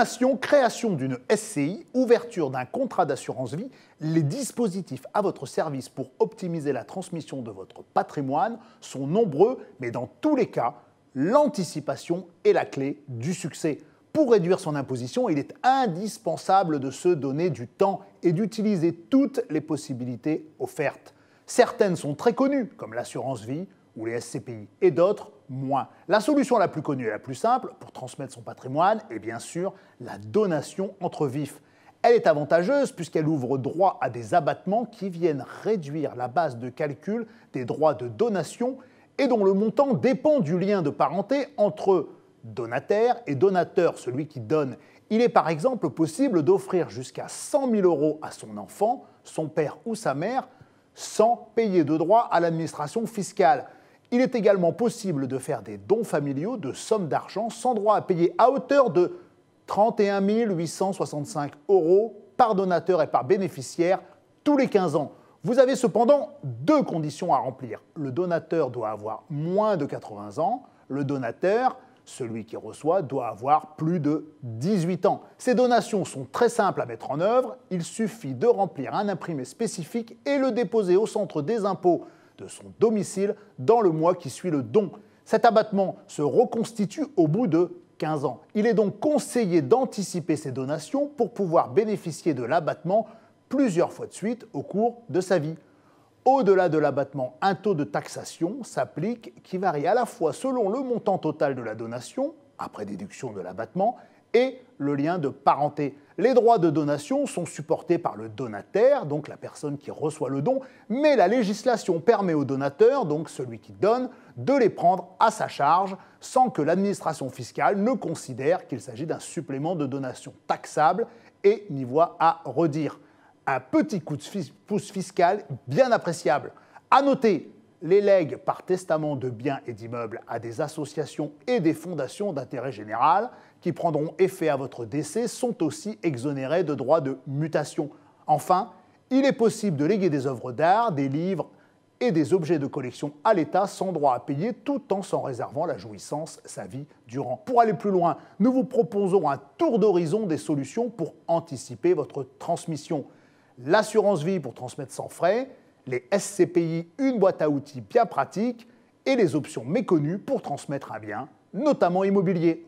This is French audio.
Donation, création d'une SCI, ouverture d'un contrat d'assurance vie, les dispositifs à votre service pour optimiser la transmission de votre patrimoine sont nombreux, mais dans tous les cas, l'anticipation est la clé du succès. Pour réduire son imposition, il est indispensable de se donner du temps et d'utiliser toutes les possibilités offertes. Certaines sont très connues, comme l'assurance vie ou les SCPI, et d'autres moins. La solution la plus connue et la plus simple pour transmettre son patrimoine est bien sûr la donation entre vifs. Elle est avantageuse puisqu'elle ouvre droit à des abattements qui viennent réduire la base de calcul des droits de donation et dont le montant dépend du lien de parenté entre donataire et donateur, celui qui donne. Il est par exemple possible d'offrir jusqu'à 100 000 € à son enfant, son père ou sa mère, sans payer de droits à l'administration fiscale. Il est également possible de faire des dons familiaux de sommes d'argent sans droit à payer à hauteur de 31 865 € par donateur et par bénéficiaire tous les 15 ans. Vous avez cependant deux conditions à remplir. Le donateur doit avoir moins de 80 ans, le donateur, celui qui reçoit, doit avoir plus de 18 ans. Ces donations sont très simples à mettre en œuvre. Il suffit de remplir un imprimé spécifique et le déposer au centre des impôts de son domicile dans le mois qui suit le don. Cet abattement se reconstitue au bout de 15 ans. Il est donc conseillé d'anticiper ces donations pour pouvoir bénéficier de l'abattement plusieurs fois de suite au cours de sa vie. Au-delà de l'abattement, un taux de taxation s'applique qui varie à la fois selon le montant total de la donation, après déduction de l'abattement, et le lien de parenté. Les droits de donation sont supportés par le donataire, donc la personne qui reçoit le don, mais la législation permet au donateur, donc celui qui donne, de les prendre à sa charge sans que l'administration fiscale ne considère qu'il s'agit d'un supplément de donation taxable et n'y voit à redire. Un petit coup de pouce fiscal bien appréciable. À noter, les legs par testament de biens et d'immeubles à des associations et des fondations d'intérêt général qui prendront effet à votre décès sont aussi exonérés de droits de mutation. Enfin, il est possible de léguer des œuvres d'art, des livres et des objets de collection à l'État sans droit à payer tout en s'en réservant la jouissance sa vie durant. Pour aller plus loin, nous vous proposons un tour d'horizon des solutions pour anticiper votre transmission. L'assurance vie pour transmettre sans frais, les SCPI, une boîte à outils bien pratique et les options méconnues pour transmettre un bien, notamment immobilier.